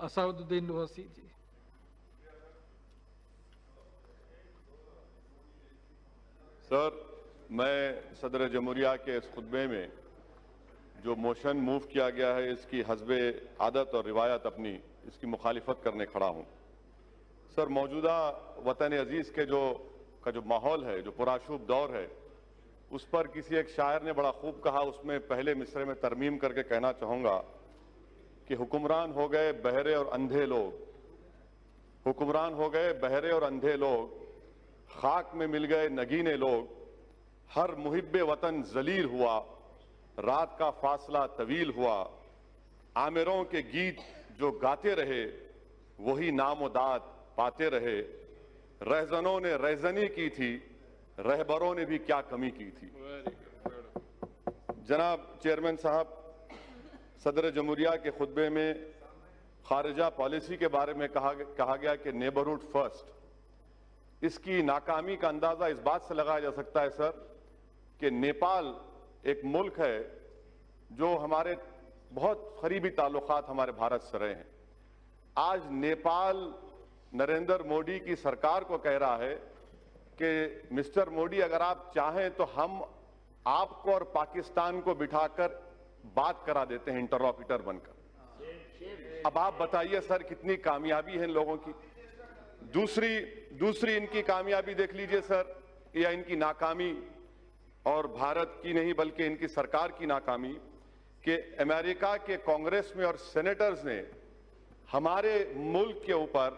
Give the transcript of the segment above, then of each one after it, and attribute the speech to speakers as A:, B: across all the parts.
A: असादुद्दीन ओवैसी जी।
B: Sir, मैं सदर जमहूरिया के इस खुतबे में जो मोशन मूव किया गया है इसकी हस्बे आदत और रिवायत अपनी इसकी मुखालिफत करने खड़ा हूं। सर, मौजूदा वतन अजीज के जो माहौल है, जो पुराशूब दौर है, उस पर किसी एक शायर ने बड़ा खूब कहा। उसमें पहले मिसरे में तरमीम करके कहना चाहूंगा कि हुक्मरान हो गए बहरे और अंधे लोग, हुक्मरान हो गए बहरे और अंधे लोग, खाक में मिल गए नगीने लोग, हर मुहिब्बे वतन जलील हुआ, रात का फासला तवील हुआ, आमिरों के गीत जो गाते रहे वही नामोदाद पाते रहे, रहजनों ने रहजनी की थी, रहबरों ने भी क्या कमी की थी। जनाब चेयरमैन साहब, सदर जमहूरिया के खुतबे में खारिजा पॉलिसी के बारे में कहा गया कि नेबरहुड फर्स्ट। इसकी नाकामी का अंदाजा इस बात से लगाया जा सकता है सर कि नेपाल एक मुल्क है जो हमारे बहुत करीबी ताल्लुकात हमारे भारत से रहे हैं। आज नेपाल नरेंद्र मोदी की सरकार को कह रहा है कि मिस्टर मोदी, अगर आप चाहें तो हम आपको और पाकिस्तान को बिठाकर बात करा देते हैं इंटरलॉक्यूटर बनकर। अब आप बताइए सर, कितनी कामयाबी है इन लोगों की। दूसरी इनकी कामयाबी देख लीजिए सर, या इनकी नाकामी, और भारत की नहीं बल्कि इनकी सरकार की नाकामी, कि अमेरिका के कांग्रेस में और सेनेटर्स ने हमारे मुल्क के ऊपर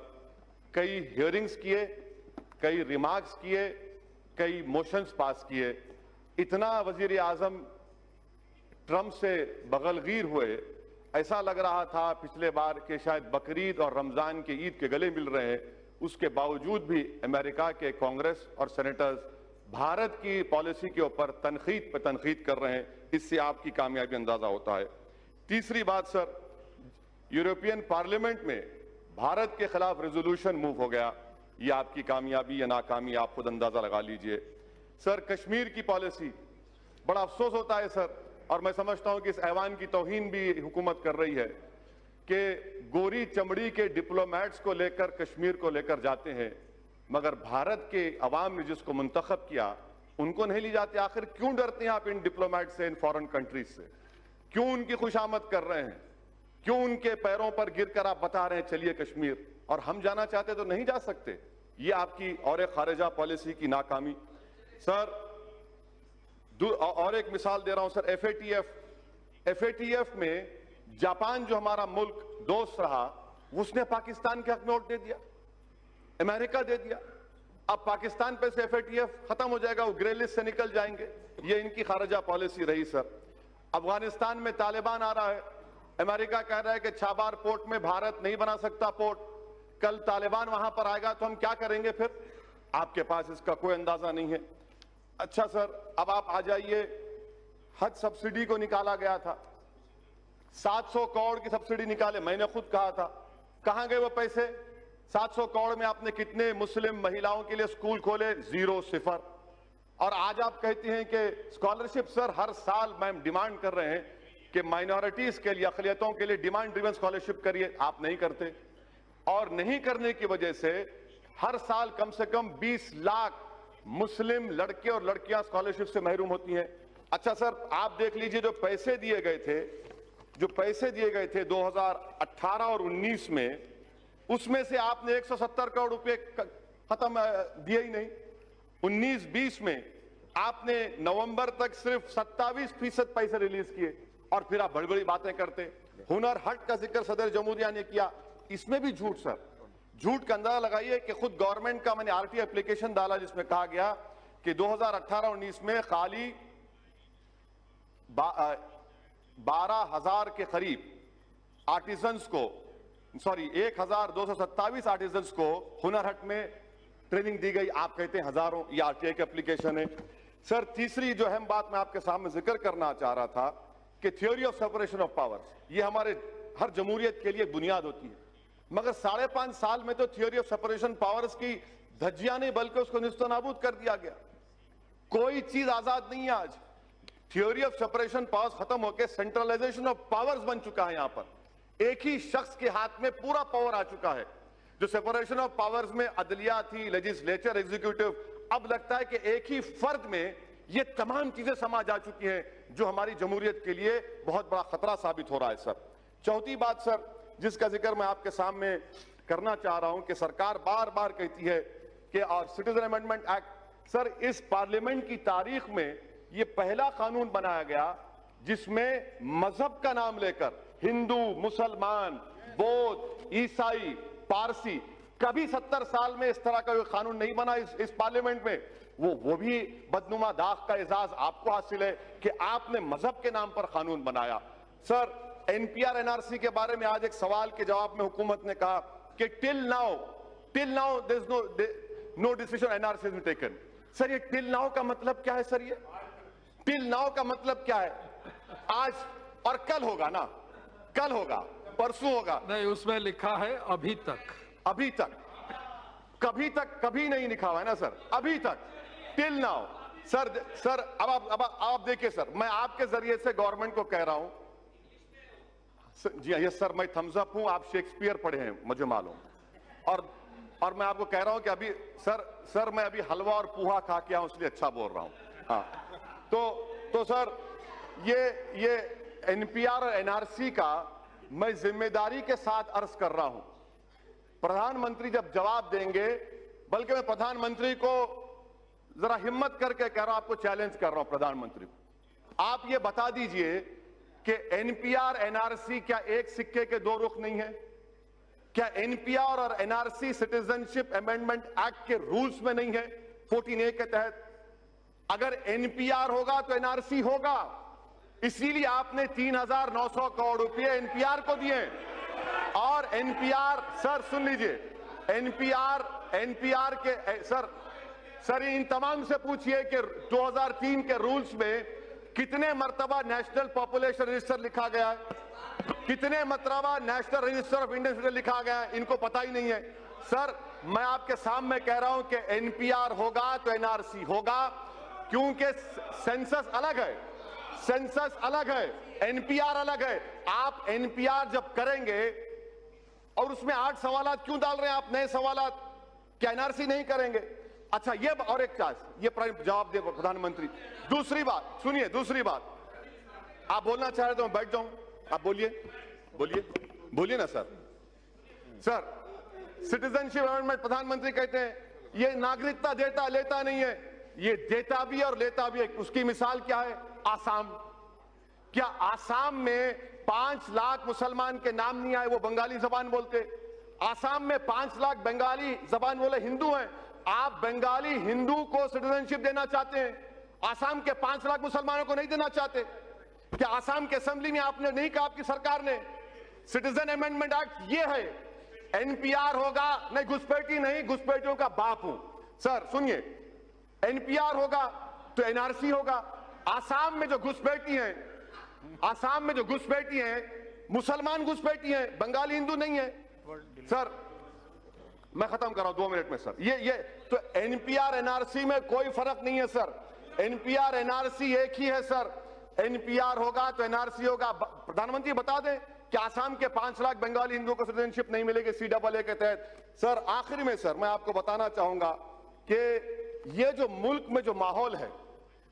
B: कई हियरिंग्स किए, कई रिमार्क्स किए, कई मोशंस पास किए। इतना वजीर आजम ट्रंप से बगलगीर हुए, ऐसा लग रहा था पिछले बार कि शायद बकरीद और रमजान के ईद के गले मिल रहे हैं। उसके बावजूद भी अमेरिका के कांग्रेस और सेनेटर्स भारत की पॉलिसी के ऊपर तनकीद पर तनकीद कर रहे हैं। इससे आपकी कामयाबी अंदाजा होता है। तीसरी बात सर, यूरोपियन पार्लियामेंट में भारत के खिलाफ रेजोल्यूशन मूव हो गया। ये आपकी कामयाबी या नाकामी आप खुद अंदाजा लगा लीजिए। सर, कश्मीर की पॉलिसी, बड़ा अफसोस होता है सर, और मैं समझता हूं कि इस ऐवान की तौहीन भी हुकूमत कर रही है कि गोरी चमड़ी के डिप्लोमेट्स को लेकर कश्मीर को लेकर जाते हैं, मगर भारत के अवाम ने जिसको मुंतखब किया उनको नहीं ली जाती। आखिर क्यों डरते हैं आप इन डिप्लोमेट से, इन फॉरेन कंट्रीज से? क्यों उनकी खुशामद कर रहे हैं? क्यों उनके पैरों पर गिरकर आप बता रहे हैं चलिए कश्मीर, और हम जाना चाहते तो नहीं जा सकते? ये आपकी और एक खारिजा पॉलिसी की नाकामी। सर, और एक मिसाल दे रहा हूं सर, एफएटीएफ में जापान जो हमारा मुल्क दोस्त रहा, उसने पाकिस्तान के हक में वोट दे दिया, अमेरिका दे दिया। अब पाकिस्तान पे से एफएटीएफ खत्म हो जाएगा, वो ग्रे लिस्ट से निकल जाएंगे। ये इनकी खारिजा पॉलिसी रही सर। अफगानिस्तान में तालिबान आ रहा है, अमेरिका कह रहा है कि छाबार पोर्ट में भारत नहीं बना सकता पोर्ट। कल तालिबान वहां पर आएगा तो हम क्या करेंगे फिर? आपके पास इसका कोई अंदाजा नहीं है। अच्छा सर, अब आप आ जाइए, हज सब्सिडी को निकाला गया था, 700 करोड़ की सब्सिडी निकाले। मैंने खुद कहा था, कहां गए वो पैसे? 700 करोड़ में आपने कितने मुस्लिम महिलाओं के लिए स्कूल खोले? 0, 0। और आज आप कहती हैं कि स्कॉलरशिप। सर, हर साल मैम डिमांड कर रहे हैं कि माइनॉरिटीज के लिए, अक़लियतों के लिए डिमांड ड्रिवन स्कॉलरशिप करिए, आप नहीं करते। और नहीं करने की वजह से हर साल कम से कम 20 लाख मुस्लिम लड़के और लड़कियां स्कॉलरशिप से महरूम होती हैं। अच्छा सर, आप देख लीजिए, जो पैसे दिए गए थे 2018 और 19 में, उसमें से आपने 170 करोड़ रुपए खत्म दिए ही नहीं। 19-20 में आपने नवंबर तक सिर्फ 27% पैसे रिलीज किए, और फिर आप बड़ी बड़ी बातें करते। हुनर हाट का जिक्र सदर जमहूरिया ने किया, इसमें भी झूठ सर। झूठ का अंदाजा लगाइए कि खुद गवर्नमेंट का मैंने आरटीआई एप्लीकेशन डाला जिसमें कहा गया कि 2018-19 में खाली 12,000 के करीब आर्टिजन्स को, 1,227 आर्टिजन्स को हुनर हाट में ट्रेनिंग दी गई। आप कहते हैं हजारों, ये आरटीआई का एप्लीकेशन है। सर, तीसरी जो अहम बात मैं आपके सामने जिक्र करना चाह रहा था कि theory of separation of powers, ये हमारे हर जमहूरियत के लिए बुनियाद होती है, मगर 5.5 साल में तो थ्योरी ऑफ सेपरेशन पावर्स की धज्जियां नहीं बल्कि उसको निस्तो नाबूद कर दिया गया। कोई चीज आजाद नहीं है आज। थ्योरी ऑफ सेपरेशन पावर्स खत्म होकर सेंट्रलाइजेशन ऑफ पावर्स बन चुका है। यहां पर एक ही शख्स के हाथ में पूरा पावर आ चुका है। जो सेपरेशन ऑफ पावर्स में अदलिया थी, लेजिस्लेचर, एग्जीक्यूटिव, अब लगता है कि एक ही फर्द में ये तमाम चीजें समा जा चुकी हैं जो हमारी जमहूरियत के लिए बहुत बड़ा खतरा साबित हो रहा है। सर, चौथी बात सर जिसका जिक्र मैं आपके सामने करना चाह रहा हूं कि सरकार बार बार कहती है कि और सिटीजन अमेंडमेंट एक्ट, सर इस पार्लियामेंट की तारीख में ये पहला कानून बनाया गया जिसमें मजहब का नाम लेकर हिंदू, मुसलमान, बौद्ध, ईसाई, पारसी, कभी 70 साल में इस तरह का कोई कानून नहीं बना इस पार्लियामेंट में। वो भी बदनुमा दाग का एजाज आपको हासिल है कि आपने मजहब के नाम पर कानून बनाया। सर, एनपीआर एनआरसी के बारे में आज एक सवाल के जवाब में हुकूमत ने कहा कि till now there is no decision NRC has taken. Sir, ये टिल नाउ का मतलब क्या है? सर, ये टिल नाउ का मतलब क्या है? आज और कल होगा ना, कल होगा, परसों होगा
A: नहीं, उसमें लिखा है अभी तक।
B: अभी तक, कभी तक कभी नहीं लिखा हुआ है ना सर, अभी तक, टिल नाउ। सर अब आप देखिए सर, मैं आपके जरिए से गवर्नमेंट को कह रहा हूं, जी यस सर, मैं थम्स अप हूं, आप शेक्सपियर पढ़े हैं मुझे मालूम, और मैं आपको कह रहा हूं कि अभी सर मैं अभी हलवा और पूहा खा के आऊं इसलिए अच्छा बोल रहा हूं। हाँ, तो सर ये एनपीआर और एनआरसी का मैं जिम्मेदारी के साथ अर्ज कर रहा हूं। प्रधानमंत्री जब जवाब देंगे, बल्कि मैं प्रधानमंत्री को जरा हिम्मत करके कह रहा हूं, आपको चैलेंज कर रहा हूं प्रधानमंत्री को, आप ये बता दीजिए कि एनपीआर एनआरसी क्या एक सिक्के के दो रुख नहीं है? क्या एनपीआर और एनआरसी सिटीजनशिप अमेंडमेंट एक्ट के रूल्स में नहीं है 14A के तहत? अगर एनपीआर होगा तो एनआरसी होगा, इसीलिए आपने 3,900 करोड़ रुपए एनपीआर को दिए। और एनपीआर, सर सुन लीजिए, एनपीआर के सर इन तमाम से पूछिए कि 2003 के रूल्स में कितने मर्तबा नेशनल पॉपुलेशन रजिस्टर लिखा गया है, कितने मर्तबा national register of Indian citizen लिखा गया है, इनको पता ही नहीं है। सर, मैं आपके सामने कह रहा हूं कि एनपीआर होगा तो एनआरसी होगा, क्योंकि सेंसस अलग है, सेंसस अलग है, एनपीआर अलग है। आप एनपीआर जब करेंगे और उसमें 8 सवालात क्यों डाल रहे हैं आप, नए सवालात? क्या एनआरसी नहीं करेंगे? अच्छा, ये और एक चांस, ये जवाब दे प्रधानमंत्री। दूसरी बात सुनिए, दूसरी बात, आप बोलना चाह रहे तो मैं बैठ जाऊं, आप बोलिए ना सर। सिटीजनशिप अमेंडमेंट, प्रधानमंत्री कहते हैं ये नागरिकता देता लेता नहीं है, ये देता भी और लेता भी है। उसकी मिसाल क्या है? आसाम। क्या आसाम में 5 लाख मुसलमान के नाम नहीं आए, वो बंगाली जबान बोलते? आसाम में 5 लाख बंगाली जबान बोले हिंदू हैं, आप बंगाली हिंदू को सिटीजनशिप देना चाहते हैं, आसाम के 5 लाख मुसलमानों को नहीं देना चाहते? क्या आसाम के असेंबली में आपने नहीं कहा, आपकी सरकार ने, सिटीजन अमेंडमेंट एक्ट ये है, एनपीआर होगा? नहीं, घुसपैठी नहीं, घुसपैठियों का बाप हूं। सर सुनिए, एनपीआर होगा तो एनआरसी होगा। आसाम में जो घुसपैठी हैं, आसाम में जो घुसपैठी हैं, मुसलमान घुसपैठी हैं, बंगाली हिंदू नहीं है। सर मैं खत्म कर रहा हूं 2 मिनट में सर। ये तो एनपीआर एनआरसी में कोई फर्क नहीं है सर, एनपीआर एनआरसी एक ही है सर। एनपीआर होगा तो एनआरसी होगा। प्रधानमंत्री बता दें कि आसाम के 5 लाख बंगाली हिंदुओं को सिटीजनशिप नहीं मिलेगी CAA के तहत। सर आखिर में सर मैं आपको बताना चाहूंगा कि ये जो मुल्क में जो माहौल है,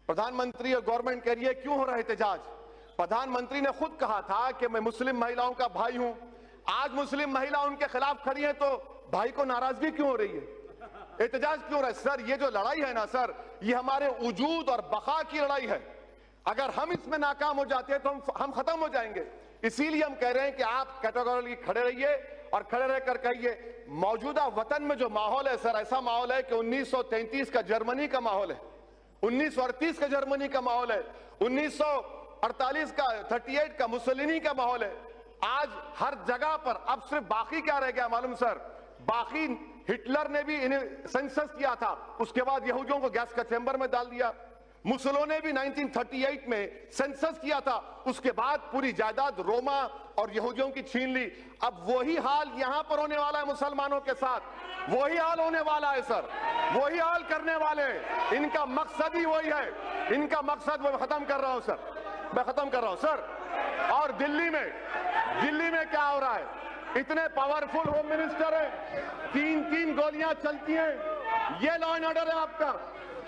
B: प्रधानमंत्री और गवर्नमेंट कह रही है क्यों हो रहा है एहतजाज? प्रधानमंत्री ने खुद कहा था कि मैं मुस्लिम महिलाओं का भाई हूं। आज मुस्लिम महिला उनके खिलाफ खड़ी है तो भाई को नाराजगी क्यों हो रही है, एहतजाज क्यों हो रहा है? सर ये जो लड़ाई है ना सर, ये हमारे वजूद और बका की लड़ाई है। अगर हम इसमें नाकाम हो जाते हैं तो हम खत्म हो जाएंगे। इसीलिए हम कह रहे हैं कि आप कैटेगोरिकली खड़े रहिए और खड़े रहकर कहिए, मौजूदा वतन में जो माहौल है सर, ऐसा माहौल है कि 1933 का जर्मनी का माहौल है, 1938 का जर्मनी का माहौल है, 1948 का 38 का मुसोलिनी का माहौल है। आज हर जगह पर अब सिर्फ बाकी क्या रह गया मालूम सर? बाकी हिटलर ने भी इन्हें सेंसस किया था, उसके बाद यहूदियों को गैस का चैम्बर में डाल दिया। मुसोलिनी ने भी 1938 में सेंसस किया था, उसके बाद पूरी जायदाद रोमा और यहूदियों की छीन ली। अब वही हाल यहां पर होने वाला है मुसलमानों के साथ, वही हाल होने वाला है सर, वही हाल करने वाले हैं। इनका मकसद ही वही है, इनका मकसद वो खत्म कर रहा हूं सर। मैं खत्म कर रहा हूं सर। और दिल्ली में क्या हो रहा है? इतने पावरफुल होम मिनिस्टर है, 3-3 गोलियां चलती हैं। ये लॉ एंड ऑर्डर है आपका।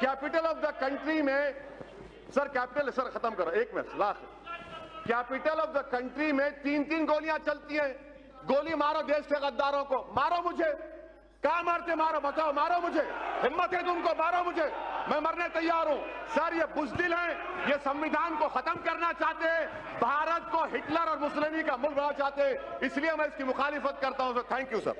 B: कैपिटल ऑफ द कंट्री में सर, कैपिटल सर खत्म करो, 1 minute last. Capital of the country में 3-3 गोलियां चलती हैं। गोली मारो देश के गद्दारों को, मारो मुझे। कहां मारते? मारो, बताओ, मारो मुझे। हिम्मत है तुमको, मारो मुझे, मैं मरने तैयार हूं। सर ये बुज़दिल हैं, ये संविधान को खत्म करना चाहते हैं, भारत को हिटलर और मुसलिनी का मुल्क बनाना चाहते हैं, इसलिए मैं इसकी मुखालिफत करता हूं सर। Thank you sir.